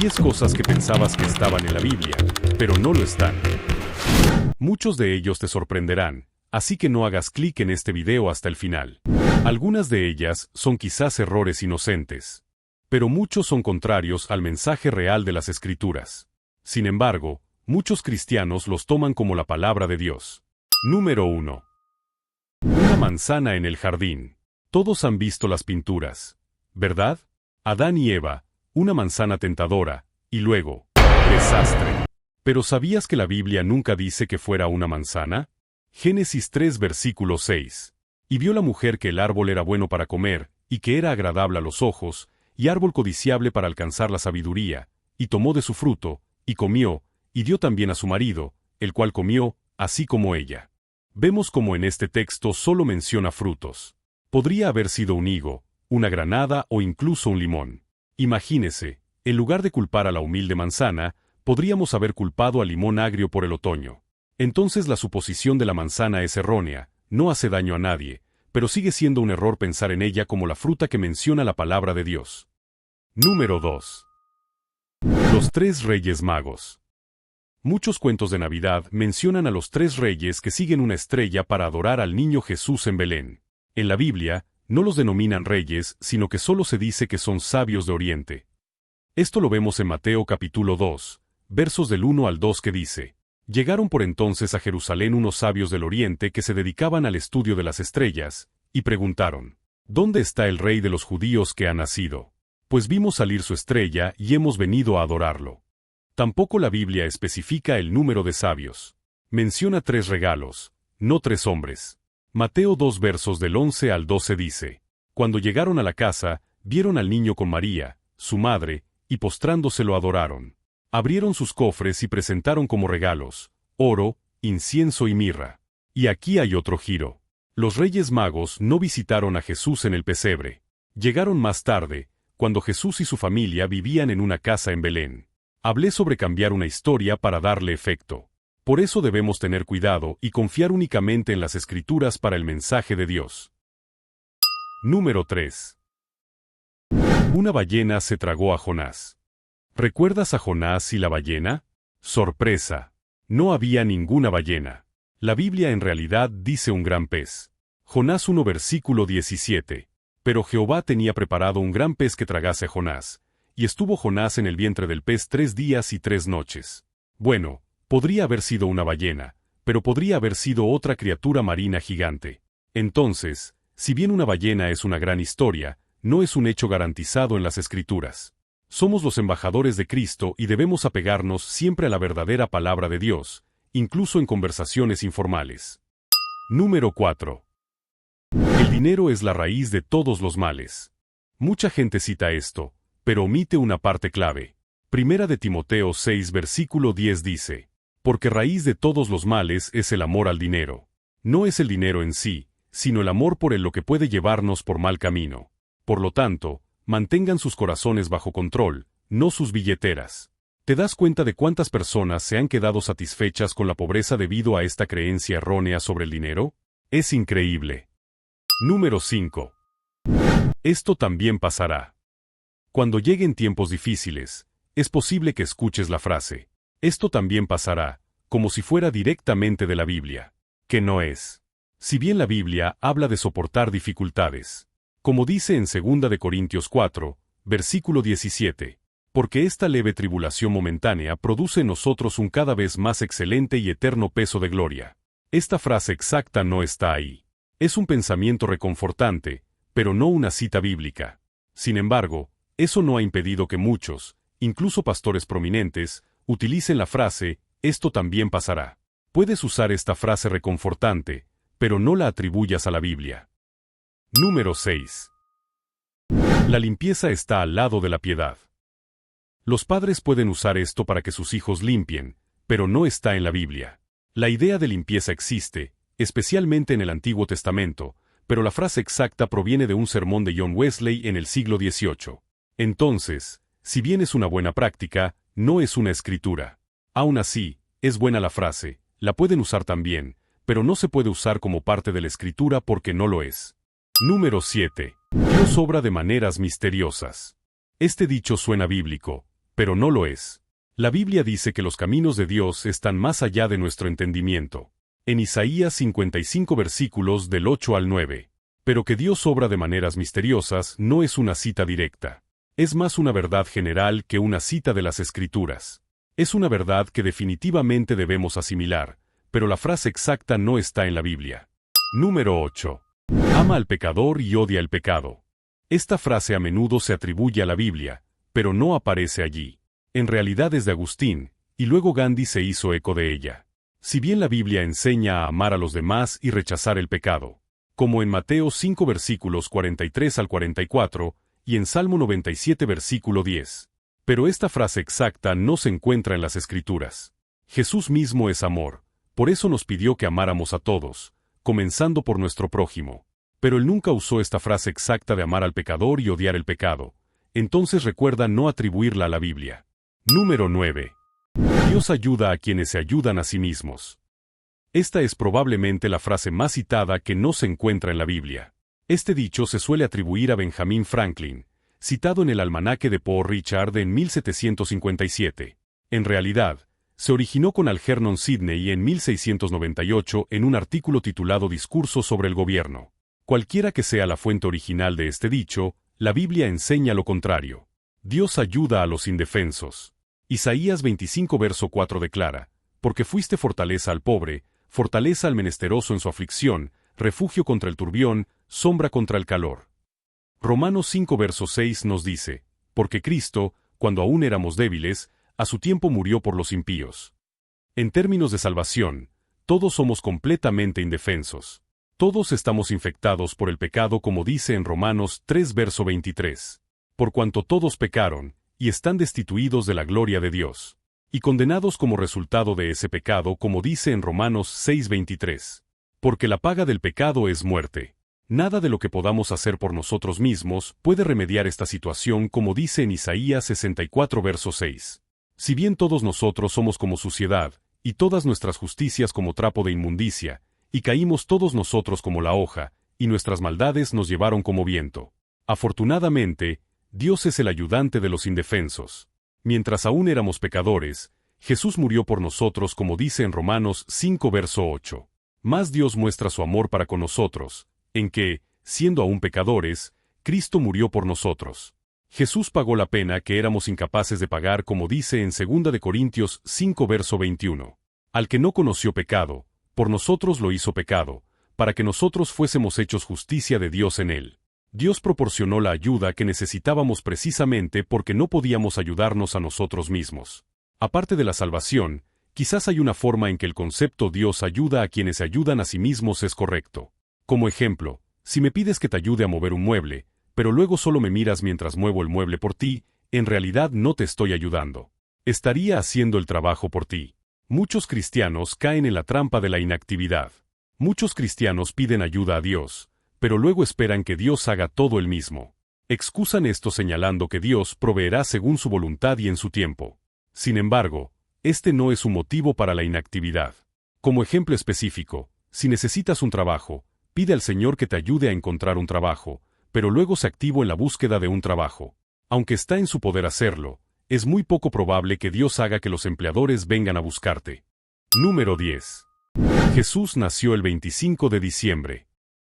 10 cosas que pensabas que estaban en la Biblia, pero no lo están. Muchos de ellos te sorprenderán, así que no hagas clic en este video hasta el final. Algunas de ellas son quizás errores inocentes, pero muchos son contrarios al mensaje real de las Escrituras. Sin embargo, muchos cristianos los toman como la palabra de Dios. Número 1. Una manzana en el jardín. Todos han visto las pinturas, ¿verdad? Adán y Eva, una manzana tentadora, y luego, desastre. ¿Pero sabías que la Biblia nunca dice que fuera una manzana? Génesis 3 versículo 6. Y vio la mujer que el árbol era bueno para comer, y que era agradable a los ojos, y árbol codiciable para alcanzar la sabiduría, y tomó de su fruto, y comió, y dio también a su marido, el cual comió, así como ella. Vemos como en este texto solo menciona frutos. Podría haber sido un higo, una granada o incluso un limón. Imagínese, en lugar de culpar a la humilde manzana, podríamos haber culpado al limón agrio por el otoño. Entonces la suposición de la manzana es errónea, no hace daño a nadie, pero sigue siendo un error pensar en ella como la fruta que menciona la palabra de Dios. Número 2. Los 3 Reyes Magos. Muchos cuentos de Navidad mencionan a los 3 reyes que siguen una estrella para adorar al niño Jesús en Belén. En la Biblia, no los denominan reyes, sino que solo se dice que son sabios de Oriente. Esto lo vemos en Mateo capítulo 2, versos del 1 al 2 que dice: Llegaron por entonces a Jerusalén unos sabios del Oriente que se dedicaban al estudio de las estrellas, y preguntaron: ¿Dónde está el rey de los judíos que ha nacido? Pues vimos salir su estrella y hemos venido a adorarlo. Tampoco la Biblia especifica el número de sabios. Menciona 3 regalos, no 3 hombres. Mateo 2 versos del 11 al 12 dice: Cuando llegaron a la casa, vieron al niño con María, su madre, y postrándose lo adoraron. Abrieron sus cofres y presentaron como regalos oro, incienso y mirra. Y aquí hay otro giro. Los Reyes Magos no visitaron a Jesús en el pesebre. Llegaron más tarde, cuando Jesús y su familia vivían en una casa en Belén. Hablé sobre cambiar una historia para darle efecto. Por eso debemos tener cuidado y confiar únicamente en las Escrituras para el mensaje de Dios. Número 3. Una ballena se tragó a Jonás. ¿Recuerdas a Jonás y la ballena? Sorpresa. No había ninguna ballena. La Biblia en realidad dice un gran pez. Jonás 1 versículo 17. Pero Jehová tenía preparado un gran pez que tragase a Jonás, y estuvo Jonás en el vientre del pez 3 días y 3 noches. Bueno, podría haber sido una ballena, pero podría haber sido otra criatura marina gigante. Entonces, si bien una ballena es una gran historia, no es un hecho garantizado en las Escrituras. Somos los embajadores de Cristo y debemos apegarnos siempre a la verdadera palabra de Dios, incluso en conversaciones informales. Número 4. El dinero es la raíz de todos los males. Mucha gente cita esto, pero omite una parte clave. Primera de Timoteo 6 versículo 10 dice: Porque raíz de todos los males es el amor al dinero. No es el dinero en sí, sino el amor por lo que puede llevarnos por mal camino. Por lo tanto, mantengan sus corazones bajo control, no sus billeteras. ¿Te das cuenta de cuántas personas se han quedado satisfechas con la pobreza debido a esta creencia errónea sobre el dinero? Es increíble. Número 5. Esto también pasará. Cuando lleguen tiempos difíciles, es posible que escuches la frase: esto también pasará, como si fuera directamente de la Biblia. Que no es. Si bien la Biblia habla de soportar dificultades, como dice en 2 de Corintios 4, versículo 17, porque esta leve tribulación momentánea produce en nosotros un cada vez más excelente y eterno peso de gloria. Esta frase exacta no está ahí. Es un pensamiento reconfortante, pero no una cita bíblica. Sin embargo, eso no ha impedido que muchos, incluso pastores prominentes, utilicen la frase: esto también pasará. Puedes usar esta frase reconfortante, pero no la atribuyas a la Biblia. Número 6. La limpieza está al lado de la piedad. Los padres pueden usar esto para que sus hijos limpien, pero no está en la Biblia. La idea de limpieza existe, especialmente en el Antiguo Testamento, pero la frase exacta proviene de un sermón de John Wesley en el siglo XVIII. Entonces, si bien es una buena práctica, no es una escritura. Aún así, es buena la frase, la pueden usar también, pero no se puede usar como parte de la escritura porque no lo es. Número 7. Dios obra de maneras misteriosas. Este dicho suena bíblico, pero no lo es. La Biblia dice que los caminos de Dios están más allá de nuestro entendimiento. En Isaías 55 versículos del 8 al 9. Pero que Dios obra de maneras misteriosas no es una cita directa. Es más una verdad general que una cita de las Escrituras. Es una verdad que definitivamente debemos asimilar, pero la frase exacta no está en la Biblia. Número 8. Ama al pecador y odia el pecado. Esta frase a menudo se atribuye a la Biblia, pero no aparece allí. En realidad es de Agustín, y luego Gandhi se hizo eco de ella. Si bien la Biblia enseña a amar a los demás y rechazar el pecado, como en Mateo 5 versículos 43 al 44, y en Salmo 97 versículo 10. Pero esta frase exacta no se encuentra en las Escrituras. Jesús mismo es amor, por eso nos pidió que amáramos a todos, comenzando por nuestro prójimo. Pero él nunca usó esta frase exacta de amar al pecador y odiar el pecado. Entonces recuerda no atribuirla a la Biblia. Número 9. Dios ayuda a quienes se ayudan a sí mismos. Esta es probablemente la frase más citada que no se encuentra en la Biblia. Este dicho se suele atribuir a Benjamin Franklin, citado en el almanaque de Poor Richard en 1757. En realidad, se originó con Algernon Sidney en 1698 en un artículo titulado Discurso sobre el gobierno. Cualquiera que sea la fuente original de este dicho, la Biblia enseña lo contrario. Dios ayuda a los indefensos. Isaías 25 verso 4 declara, porque fuiste fortaleza al pobre, fortaleza al menesteroso en su aflicción, refugio contra el turbión, sombra contra el calor. Romanos 5 verso 6 nos dice, porque Cristo, cuando aún éramos débiles, a su tiempo murió por los impíos. En términos de salvación, todos somos completamente indefensos. Todos estamos infectados por el pecado como dice en Romanos 3 verso 23. Por cuanto todos pecaron, y están destituidos de la gloria de Dios, y condenados como resultado de ese pecado como dice en Romanos 6:23. Porque la paga del pecado es muerte. Nada de lo que podamos hacer por nosotros mismos puede remediar esta situación como dice en Isaías 64 verso 6. Si bien todos nosotros somos como suciedad, y todas nuestras justicias como trapo de inmundicia, y caímos todos nosotros como la hoja, y nuestras maldades nos llevaron como viento. Afortunadamente, Dios es el ayudante de los indefensos. Mientras aún éramos pecadores, Jesús murió por nosotros como dice en Romanos 5 verso 8. Mas Dios muestra su amor para con nosotros, en que, siendo aún pecadores, Cristo murió por nosotros. Jesús pagó la pena que éramos incapaces de pagar como dice en 2 de Corintios 5 verso 21. Al que no conoció pecado, por nosotros lo hizo pecado, para que nosotros fuésemos hechos justicia de Dios en él. Dios proporcionó la ayuda que necesitábamos precisamente porque no podíamos ayudarnos a nosotros mismos. Aparte de la salvación, quizás hay una forma en que el concepto Dios ayuda a quienes se ayudan a sí mismos es correcto. Como ejemplo, si me pides que te ayude a mover un mueble, pero luego solo me miras mientras muevo el mueble por ti, en realidad no te estoy ayudando. Estaría haciendo el trabajo por ti. Muchos cristianos caen en la trampa de la inactividad. Muchos cristianos piden ayuda a Dios, pero luego esperan que Dios haga todo él mismo. Excusan esto señalando que Dios proveerá según su voluntad y en su tiempo. Sin embargo, este no es un motivo para la inactividad. Como ejemplo específico, si necesitas un trabajo, pide al Señor que te ayude a encontrar un trabajo, pero luego se activó en la búsqueda de un trabajo. Aunque está en su poder hacerlo, es muy poco probable que Dios haga que los empleadores vengan a buscarte. Número 10. Jesús nació el 25 de diciembre.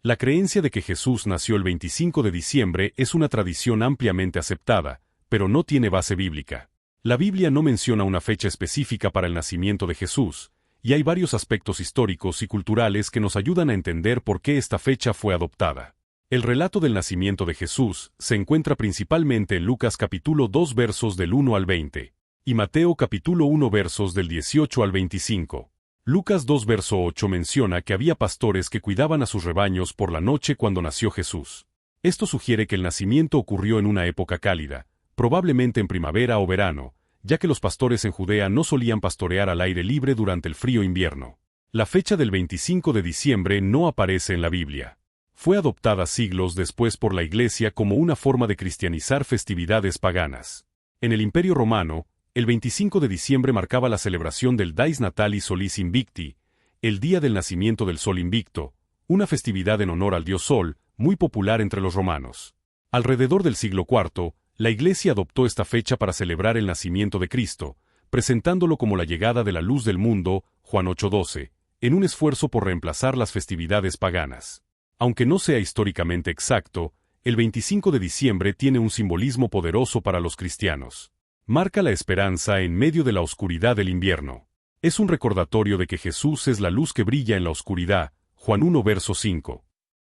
La creencia de que Jesús nació el 25 de diciembre es una tradición ampliamente aceptada, pero no tiene base bíblica. La Biblia no menciona una fecha específica para el nacimiento de Jesús, y hay varios aspectos históricos y culturales que nos ayudan a entender por qué esta fecha fue adoptada. El relato del nacimiento de Jesús se encuentra principalmente en Lucas capítulo 2 versos del 1 al 20, y Mateo capítulo 1 versos del 18 al 25. Lucas 2 verso 8 menciona que había pastores que cuidaban a sus rebaños por la noche cuando nació Jesús. Esto sugiere que el nacimiento ocurrió en una época cálida, probablemente en primavera o verano, ya que los pastores en Judea no solían pastorear al aire libre durante el frío invierno. La fecha del 25 de diciembre no aparece en la Biblia. Fue adoptada siglos después por la Iglesia como una forma de cristianizar festividades paganas. En el Imperio Romano, el 25 de diciembre marcaba la celebración del Dies Natalis Solis Invicti, el día del nacimiento del Sol Invicto, una festividad en honor al dios Sol, muy popular entre los romanos. Alrededor del siglo IV, La Iglesia adoptó esta fecha para celebrar el nacimiento de Cristo, presentándolo como la llegada de la luz del mundo, Juan 8:12, en un esfuerzo por reemplazar las festividades paganas. Aunque no sea históricamente exacto, el 25 de diciembre tiene un simbolismo poderoso para los cristianos. Marca la esperanza en medio de la oscuridad del invierno. Es un recordatorio de que Jesús es la luz que brilla en la oscuridad, Juan 1 verso 5.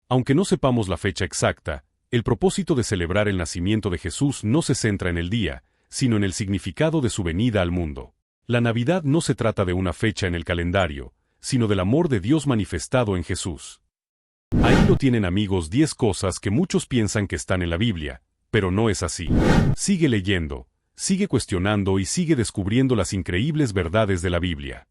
Aunque no sepamos la fecha exacta, el propósito de celebrar el nacimiento de Jesús no se centra en el día, sino en el significado de su venida al mundo. La Navidad no se trata de una fecha en el calendario, sino del amor de Dios manifestado en Jesús. Ahí lo tienen, amigos, 10 cosas que muchos piensan que están en la Biblia, pero no es así. Sigue leyendo, sigue cuestionando y sigue descubriendo las increíbles verdades de la Biblia.